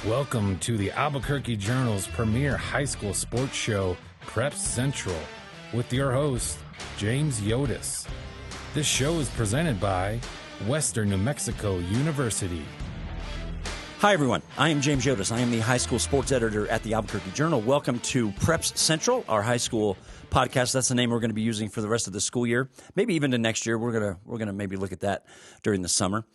Welcome to the Albuquerque Journal's premier high school sports show, Prep Central, with your host, James Yodice. This show is presented by Western New Mexico University. Hi, everyone. I am James Yodice. I am the high school sports editor at the Albuquerque Journal. Welcome to Preps Central, our high school podcast. That's the name we're going to be using for the rest of the school year, maybe even to next year. We're gonna maybe look at that during the summer.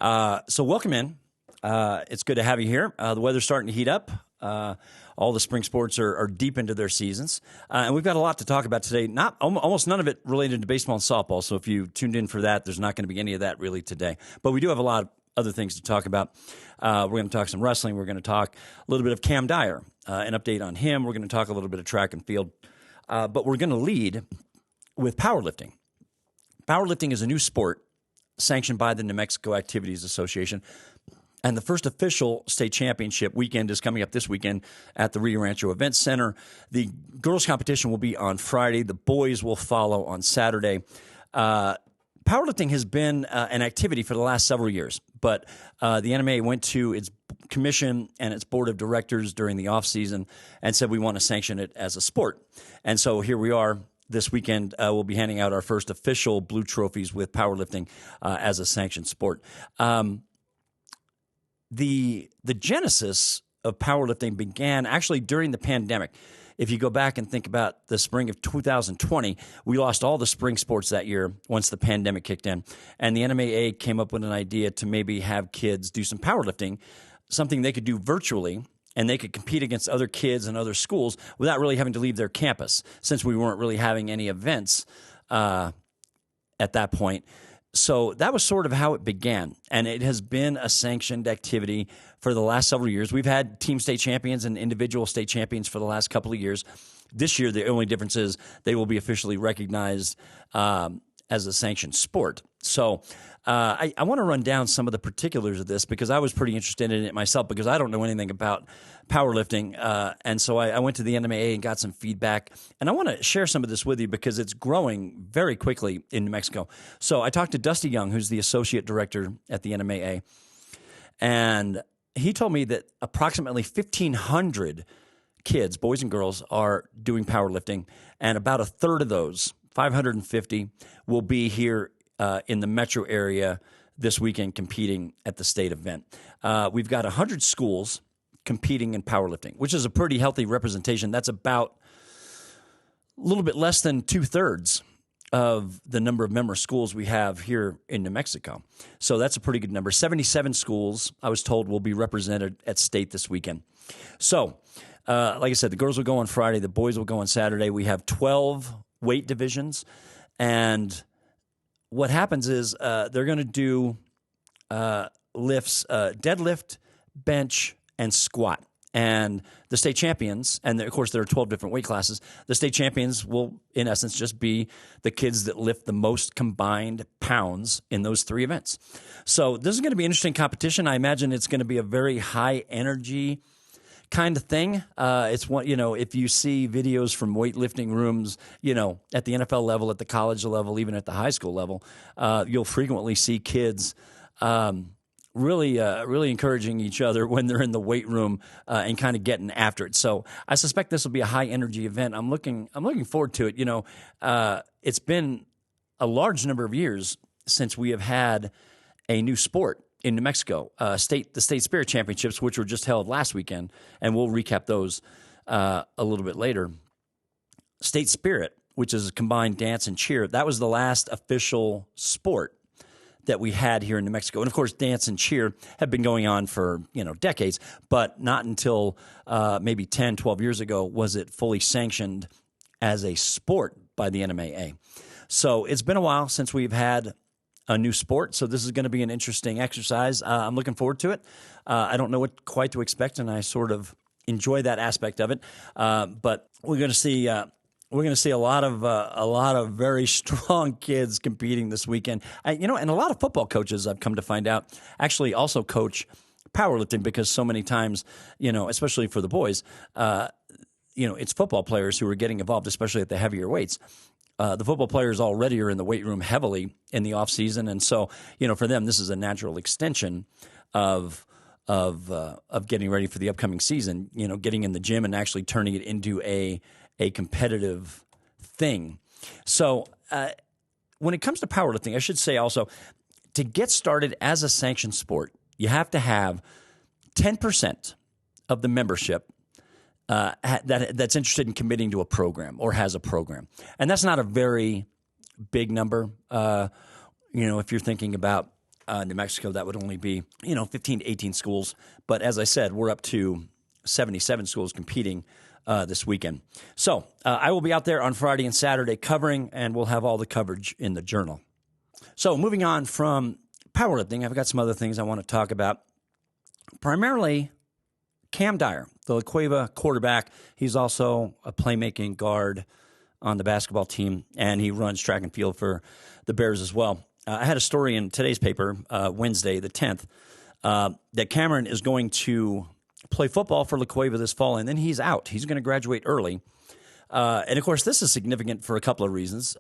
So welcome in. It's good to have you here. The weather's starting to heat up. All the spring sports are deep into their seasons. And we've got a lot to talk about today. Almost none of it related to baseball and softball. So if you tuned in for that, there's not going to be any of that really today. But we do have a lot of other things to talk about. We're going to talk some wrestling. We're going to talk a little bit of Cam Dyer, an update on him. We're going to talk a little bit of track and field. But we're going to lead with powerlifting. Powerlifting is a new sport sanctioned by the New Mexico Activities Association. And the first official state championship weekend is coming up this weekend at the Rio Rancho Event Center. The girls' competition will be on Friday. The boys will follow on Saturday. Powerlifting has been an activity for the last several years, but the NMA went to its commission and its board of directors during the offseason and said we want to sanction it as a sport. And so here we are. This weekend, we'll be handing out our first official blue trophies with powerlifting as a sanctioned sport. The genesis of powerlifting began actually during the pandemic. If you go back and think about the spring of 2020, we lost all the spring sports that year once the pandemic kicked in. And the NMAA came up with an idea to maybe have kids do some powerlifting, something they could do virtually, and they could compete against other kids and other schools without really having to leave their campus, since we weren't really having any events at that point. So that was sort of how it began, and it has been a sanctioned activity for the last several years. We've had team state champions and individual state champions for the last couple of years. This year, the only difference is they will be officially recognized as a sanctioned sport. So I want to run down some of the particulars of this because I was pretty interested in it myself because I don't know anything about powerlifting. And so I went to the NMAA and got some feedback. And I want to share some of this with you because it's growing very quickly in New Mexico. So I talked to Dusty Young, who's the associate director at the NMAA. And he told me that approximately 1,500 kids, boys and girls, are doing powerlifting. And about a third of those, 550, will be here in the metro area this weekend competing at the state event. We've got 100 schools competing in powerlifting, which is a pretty healthy representation. That's about a little bit less than 2/3 of the number of member schools we have here in New Mexico. So that's a pretty good number. 77 schools, I was told, will be represented at state this weekend. So, like I said, the girls will go on Friday. The boys will go on Saturday. We have 12 weight divisions, and what happens is they're going to do lifts, deadlift, bench, and squat. And the state champions, and of course there are 12 different weight classes, the state champions will, in essence, just be the kids that lift the most combined pounds in those three events. So this is going to be an interesting competition. I imagine it's going to be a very high energy kind of thing. It's one, if you see videos from weightlifting rooms, at the NFL level, at the college level, even at the high school level, you'll frequently see kids really encouraging each other when they're in the weight room and kind of getting after it. So I suspect this will be a high energy event. I'm looking forward to it. It's been a large number of years since we have had a new sport in New Mexico, the State Spirit Championships, which were just held last weekend, and we'll recap those a little bit later. State Spirit, which is a combined dance and cheer, that was the last official sport that we had here in New Mexico. And, of course, dance and cheer have been going on for, decades, but not until maybe 10, 12 years ago was it fully sanctioned as a sport by the NMAA. So it's been a while since we've had a new sport, so this is going to be an interesting exercise. I'm looking forward to it. I don't know what quite to expect, and I sort of enjoy that aspect of it. But we're going to see a lot of very strong kids competing this weekend. And a lot of football coaches, I've come to find out, actually also coach powerlifting because so many times, especially for the boys, it's football players who are getting involved, especially at the heavier weights. The football players already are in the weight room heavily in the off season, and so for them this is a natural extension of of getting ready for the upcoming season. Getting in the gym and actually turning it into a competitive thing. So when it comes to powerlifting, I should say also, to get started as a sanctioned sport, you have to have 10% of the membership that's interested in committing to a program or has a program. And that's not a very big number. If you're thinking about New Mexico, that would only be, 15 to 18 schools. But as I said, we're up to 77 schools competing this weekend. So I will be out there on Friday and Saturday covering, and we'll have all the coverage in the Journal. So moving on from powerlifting, I've got some other things I want to talk about. Primarily, Cam Dyer, the La Cueva quarterback. He's also a playmaking guard on the basketball team, and he runs track and field for the Bears as well. I had a story in today's paper, Wednesday, the 10th, that Cameron is going to play football for La Cueva this fall, and then he's out. He's going to graduate early. And, of course, this is significant for a couple of reasons,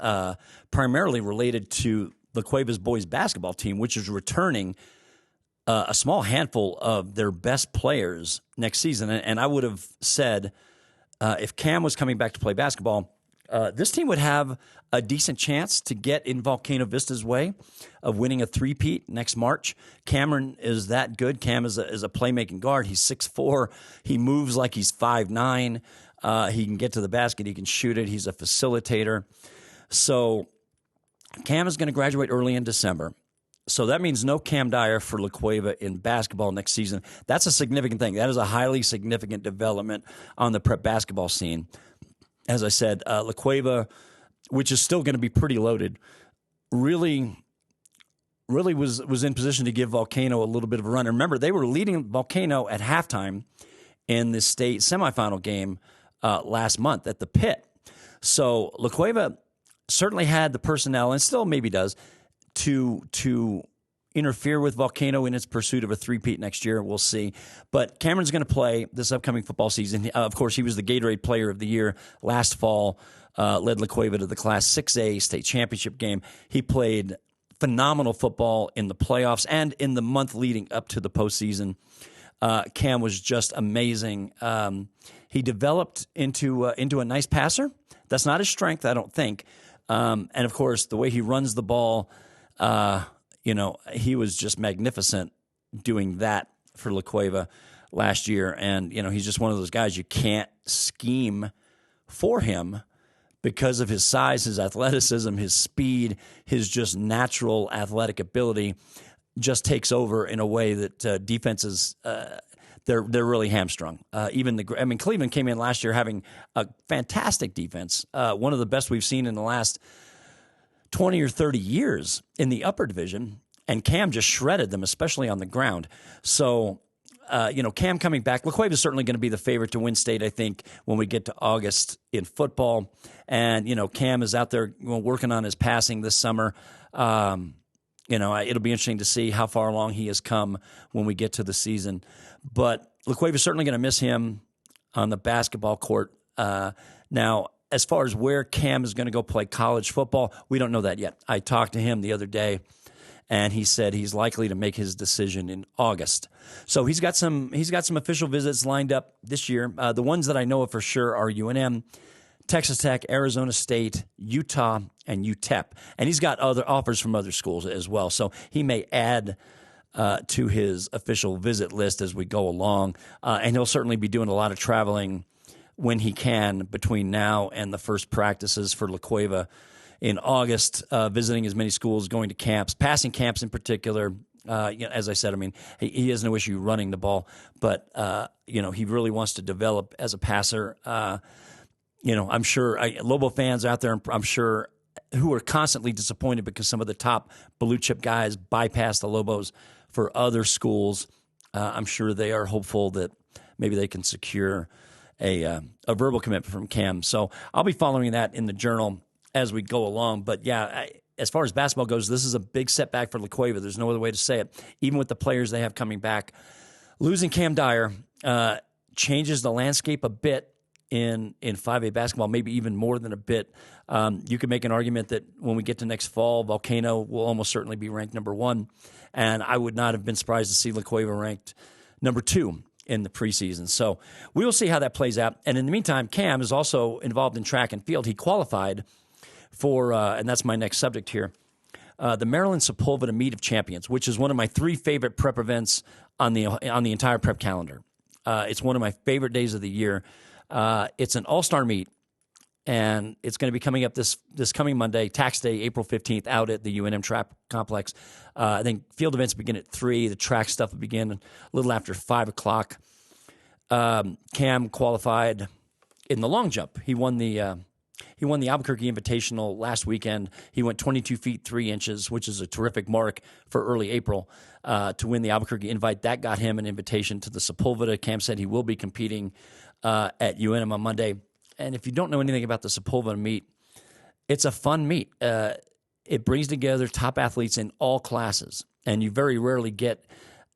primarily related to La Cueva's boys basketball team, which is returning a small handful of their best players next season. And I would have said if Cam was coming back to play basketball, this team would have a decent chance to get in Volcano Vista's way of winning a three-peat next March. Cameron is that good. Cam is a playmaking guard. He's 6'4". He moves like he's 5'9". He can get to the basket. He can shoot it. He's a facilitator. So Cam is going to graduate early in December. So that means no Cam Dyer for La Cueva in basketball next season. That's a significant thing. That is a highly significant development on the prep basketball scene. As I said, La Cueva, which is still going to be pretty loaded, really was in position to give Volcano a little bit of a run. And remember, they were leading Volcano at halftime in the state semifinal game last month at the Pit. So La Cueva certainly had the personnel, and still maybe does, to interfere with Volcano in its pursuit of a three-peat next year. We'll see. But Cameron's going to play this upcoming football season. Of course, he was the Gatorade Player of the Year last fall, led La Cueva to the Class 6A state championship game. He played phenomenal football in the playoffs and in the month leading up to the postseason. Cam was just amazing. He developed into a nice passer. That's not his strength, I don't think. And, of course, the way he runs the ball, he was just magnificent doing that for La Cueva last year. And, he's just one of those guys you can't scheme for him because of his size, his athleticism, his speed, his just natural athletic ability just takes over in a way that defenses they're really hamstrung. Cleveland came in last year having a fantastic defense, one of the best we've seen in the last 20 or 30 years in the upper division, and Cam just shredded them, especially on the ground. So, Cam coming back, La Cueva is certainly going to be the favorite to win state, I think, when we get to August in football. And, Cam is out there working on his passing this summer. It'll be interesting to see how far along he has come when we get to the season. But La Cueva is certainly going to miss him on the basketball court. Now, as far as where Cam is going to go play college football, we don't know that yet. I talked to him the other day, and he said he's likely to make his decision in August. So he's got some official visits lined up this year. The ones that I know of for sure are UNM, Texas Tech, Arizona State, Utah, and UTEP. And he's got other offers from other schools as well. So he may add to his official visit list as we go along. And he'll certainly be doing a lot of traveling when he can between now and the first practices for La Cueva in August, visiting as many schools, going to camps, passing camps in particular. As I said, he has no issue running the ball, but, he really wants to develop as a passer. I'm sure Lobo fans out there, I'm sure, who are constantly disappointed because some of the top blue chip guys bypass the Lobos for other schools. I'm sure they are hopeful that maybe they can secure a verbal commitment from Cam. So I'll be following that in the Journal as we go along. But yeah, as far as basketball goes, this is a big setback for La Cueva. There's no other way to say it. Even with the players they have coming back, losing Cam Dyer changes the landscape a bit in 5A basketball, maybe even more than a bit. You could make an argument that when we get to next fall, Volcano will almost certainly be ranked number 1. And I would not have been surprised to see La Cueva ranked number 2 in the preseason. So we will see how that plays out. And in the meantime, Cam is also involved in track and field. He qualified for, and that's my next subject here, the Maryland Sepulveda Meet of Champions, which is one of my 3 favorite prep events on the entire prep calendar. It's one of my favorite days of the year. It's an all-star meet, and it's going to be coming up this coming Monday, tax day, April 15th, out at the UNM Track Complex. I think field events begin at 3. The track stuff will begin a little after 5 o'clock. Cam qualified in the long jump. He won the Albuquerque Invitational last weekend. He went 22 feet 3 inches, which is a terrific mark for early April to win the Albuquerque Invite. That got him an invitation to the Sepulveda. Cam said he will be competing at UNM on Monday. And if you don't know anything about the Sepulveda meet, it's a fun meet. It brings together top athletes in all classes, and you very rarely get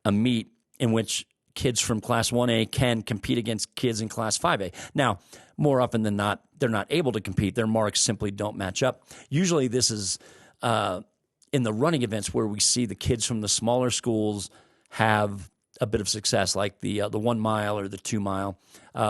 a meet in which kids from Class 1A can compete against kids in Class 5A. Now, more often than not, they're not able to compete. Their marks simply don't match up. Usually this is in the running events where we see the kids from the smaller schools have a bit of success, like the 1 mile or the 2 mile.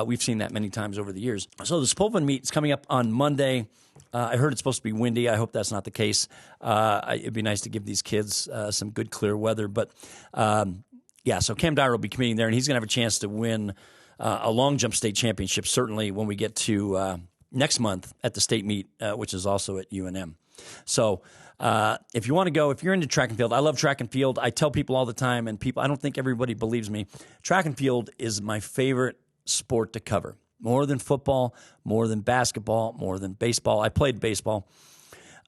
We've seen that many times over the years. So the Sepulveda meet is coming up on Monday. I heard it's supposed to be windy. I hope that's not the case. It'd be nice to give these kids some good, clear weather. But, so Cam Dyer will be competing there, and he's going to have a chance to win a long jump state championship, certainly when we get to next month at the state meet, which is also at UNM. So if you want to go, if you're into track and field, I love track and field. I tell people all the time, and I don't think everybody believes me, track and field is my favorite sport to cover. More than football, more than basketball, more than baseball. I played baseball.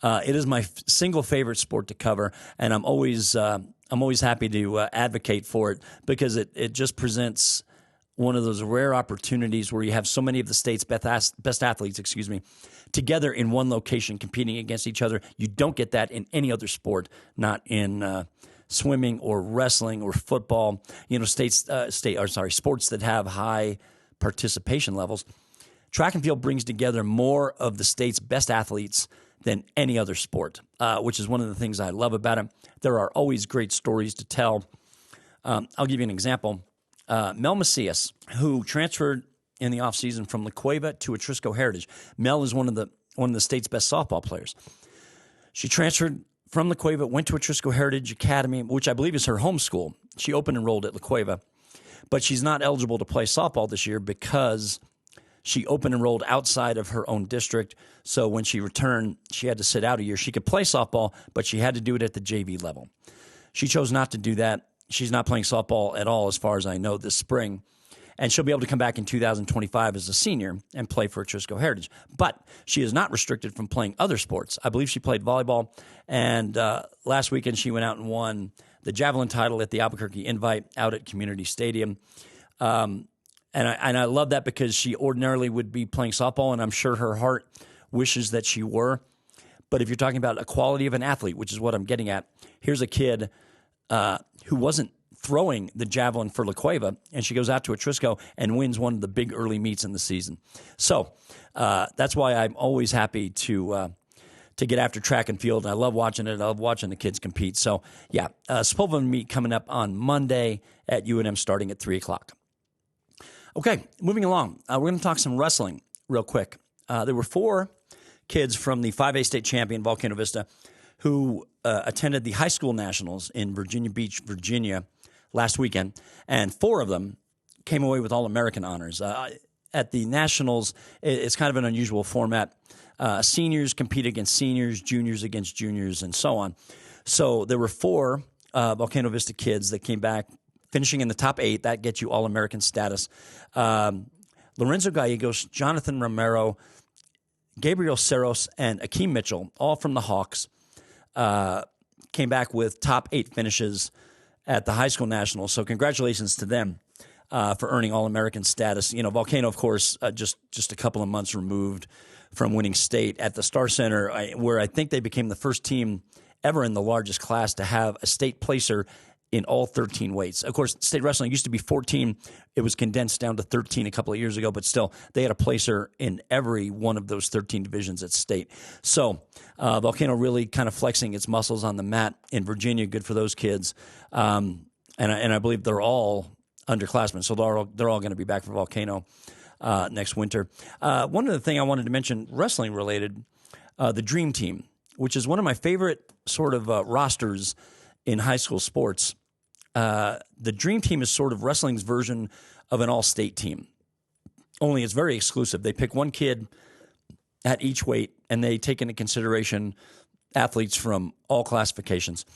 It is my single favorite sport to cover, and I'm always happy to advocate for it because it just presents one of those rare opportunities where you have so many of the state's best athletes, together in one location competing against each other. You don't get that in any other sport, not in swimming or wrestling or football. Sports that have high participation levels. Track and field brings together more of the state's best athletes than any other sport, which is one of the things I love about it. There are always great stories to tell. I'll give you an example. Mel Macias, who transferred in the offseason from La Cueva to Etrisco Heritage. Mel is one of the state's best softball players. She transferred from La Cueva, went to Etrisco Heritage Academy, which I believe is her home school. She open enrolled at La Cueva, but she's not eligible to play softball this year because she open enrolled outside of her own district. So when she returned, she had to sit out a year. She could play softball, but she had to do it at the JV level. She chose not to do that. She's not playing softball at all, as far as I know, this spring. And she'll be able to come back in 2025 as a senior and play for Etrisco Heritage. But she is not restricted from playing other sports. I believe she played volleyball, and last weekend she went out and won the javelin title at the Albuquerque Invite out at Community Stadium. And I love that because she ordinarily would be playing softball, and I'm sure her heart wishes that she were. But if you're talking about a quality of an athlete, which is what I'm getting at, here's a kid who wasn't throwing the javelin for La Cueva, and she goes out to Etrisco and wins one of the big early meets in the season. So that's why I'm always happy to get after track and field. I love watching it. I love watching the kids compete. So, Sepulveda meet coming up on Monday at UNM starting at 3 o'clock. Okay, moving along. We're going to talk some wrestling real quick. There were 4 kids from the 5A state champion, Volcano Vista, who attended the high school nationals in Virginia Beach, Virginia, last weekend, and 4 of them came away with All-American honors. At the nationals, it's kind of an unusual format. Seniors compete against seniors, juniors against juniors, and so on. So there were 4 Volcano Vista kids that came back, finishing in the top 8. That gets you All-American status. Lorenzo Gallegos, Jonathan Romero, Gabriel Cerros, and Akeem Mitchell, all from the Hawks, came back with top 8 finishes at the high school nationals. So congratulations to them for earning All-American status. Volcano, of course, just a couple of months removed from winning state at the Star Center, where I think they became the first team ever in the largest class to have a state placer in all 13 weights. Of course, state wrestling used to be 14. It was condensed down to 13 a couple of years ago, but still, they had a placer in every one of those 13 divisions at state. So Volcano really kind of flexing its muscles on the mat in Virginia. Good for those kids. And I believe they're all underclassmen. So they're all going to be back for Volcano next winter. One other thing I wanted to mention, wrestling related, the Dream Team, which is one of my favorite sort of rosters in high school sports. The Dream Team is sort of wrestling's version of an all-state team, only it's very exclusive. They pick one kid at each weight, and they take into consideration athletes from all classifications,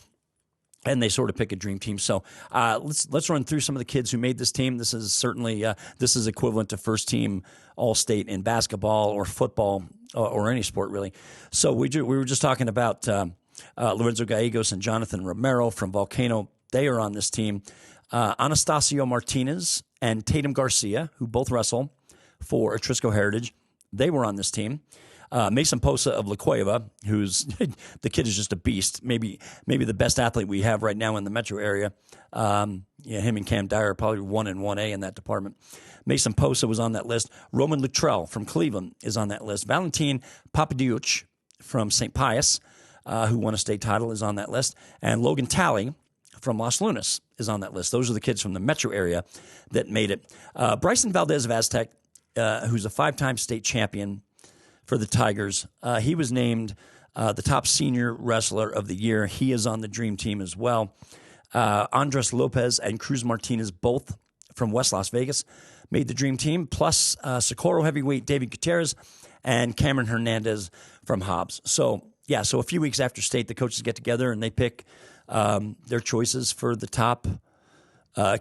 and they sort of pick a dream team. So let's run through some of the kids who made this team. This is certainly this is equivalent to first team all-state in basketball or football or any sport really. So we were just talking about Lorenzo Gallegos and Jonathan Romero from Volcano. They are on this team. Anastasio Martinez and Tatum Garcia, who both wrestle for Atrisco Heritage, they were on this team. Mason Posa of La Cueva, who's the kid is just a beast. Maybe the best athlete we have right now in the metro area. Him and Cam Dyer are probably 1 and 1A in that department. Mason Posa was on that list. Roman Luttrell from Cleveland is on that list. Valentin Papadiuc from St. Pius, who won a state title, is on that list. And Logan Talley from Los Lunas is on that list. Those are the kids from the metro area that made it. Bryson Valdez of Aztec, who's a 5-time state champion for the Tigers. He was named the top senior wrestler of the year. He is on the Dream Team as well. Andres Lopez and Cruz Martinez, both from West Las Vegas, made the Dream Team, plus Socorro heavyweight David Gutierrez and Cameron Hernandez from Hobbs. So a few weeks after state, the coaches get together and they pick their choices for the top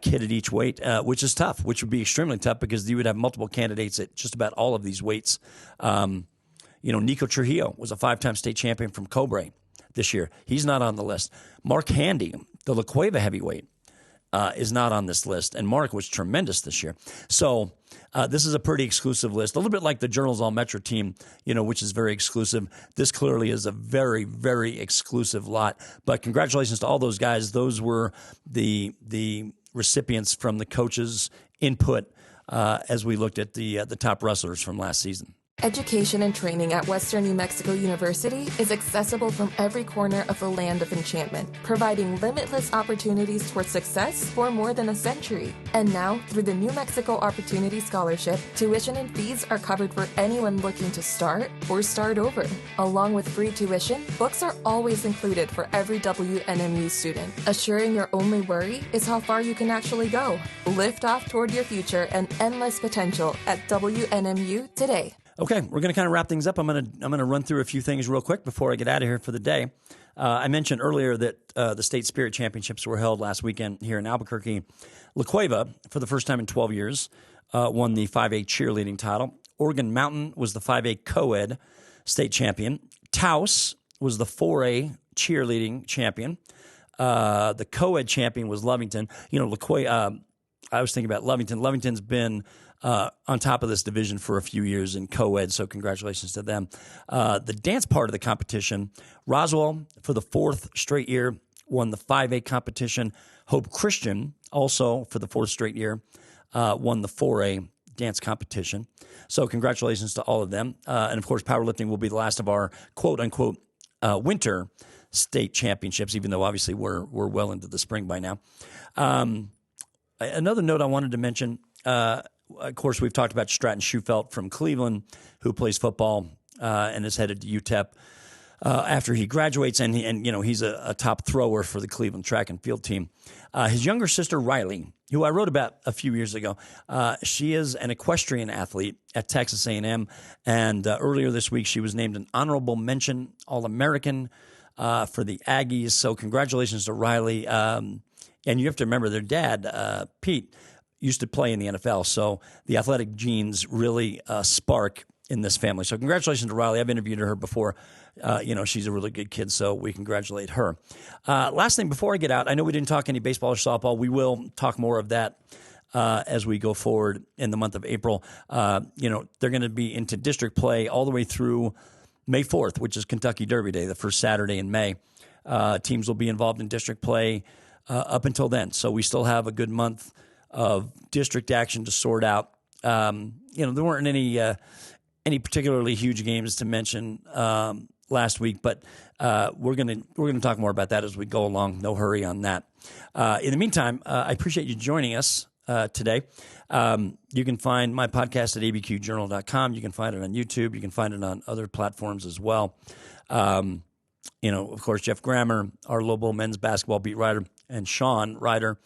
kid at each weight, which is tough, which would be extremely tough because you would have multiple candidates at just about all of these weights. Nico Trujillo was a 5-time state champion from Cobre this year. He's not on the list. Mark Handy, the La Cueva heavyweight, is not on this list, and Mark was tremendous this year. So this is a pretty exclusive list, a little bit like the Journal's All-Metro team, which is very exclusive. This clearly is a very, very exclusive lot. But congratulations to all those guys. Those were the recipients from the coaches' input as we looked at the top wrestlers from last season. Education and training at Western New Mexico University is accessible from every corner of the land of enchantment, providing limitless opportunities toward success for more than a century. And now, through the New Mexico Opportunity Scholarship, tuition and fees are covered for anyone looking to start or start over. Along with free tuition, books are always included for every WNMU student. Assuring your only worry is how far you can actually go. Lift off toward your future and endless potential at WNMU today. Okay, we're going to kind of wrap things up. I'm going to run through a few things real quick before I get out of here for the day. I mentioned earlier that the State Spirit Championships were held last weekend here in Albuquerque. La Cueva, for the first time in 12 years, won the 5A cheerleading title. Oregon Mountain was the 5A co-ed state champion. Taos was the 4A cheerleading champion. The co-ed champion was Lovington. La Cueva, I was thinking about Lovington. Lovington's been on top of this division for a few years in co-ed, so congratulations to them. The dance part of the competition, Roswell, for the 4th straight year, won the 5A competition. Hope Christian, also for the 4th straight year, won the 4A dance competition. So congratulations to all of them. And, of course, powerlifting will be the last of our quote-unquote winter state championships, even though obviously we're well into the spring by now. Another note I wanted to mention, of course, we've talked about Stratton Schufelt from Cleveland, who plays football and is headed to UTEP after he graduates, and he's a top thrower for the Cleveland track and field team. His younger sister, Riley, who I wrote about a few years ago, she is an equestrian athlete at Texas A&M, and earlier this week she was named an honorable mention All-American for the Aggies, so congratulations to Riley. And you have to remember their dad, Pete, used to play in the NFL, so the athletic genes really spark in this family. So congratulations to Riley. I've interviewed her before. She's a really good kid, so we congratulate her. Last thing before I get out, I know we didn't talk any baseball or softball. We will talk more of that as we go forward in the month of April. They're going to be into district play all the way through May 4th, which is Kentucky Derby Day, the first Saturday in May. Teams will be involved in district play up until then. So we still have a good month of district action to sort out. There weren't any particularly huge games to mention last week, but we're gonna talk more about that as we go along. No hurry on that. In the meantime, I appreciate you joining us today. You can find my podcast at abqjournal.com. You can find it on YouTube. You can find it on other platforms as well. Of course, Jeff Grammer, our Lobo men's basketball beat writer, and Sean Ryder,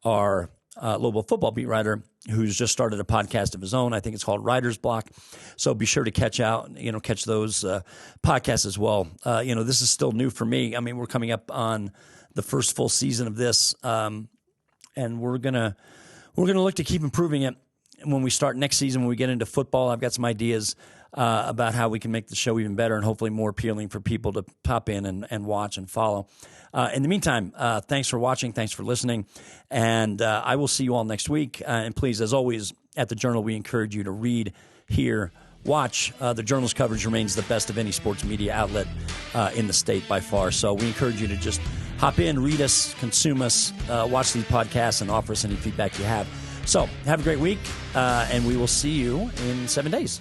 our Lobo football beat writer, who's just started a podcast of his own. I think it's called Writer's Block. So be sure to catch those podcasts as well. This is still new for me. I mean, we're coming up on the first full season of this, and we're gonna look to keep improving it when we start next season. When we get into football, I've got some ideas about how we can make the show even better and hopefully more appealing for people to pop in and watch and follow. In the meantime, thanks for watching. Thanks for listening. And I will see you all next week. And please, as always, at the Journal, we encourage you to read, hear, watch. The Journal's coverage remains the best of any sports media outlet in the state by far. So we encourage you to just hop in, read us, consume us, watch these podcasts, and offer us any feedback you have. So have a great week, and we will see you in 7 days.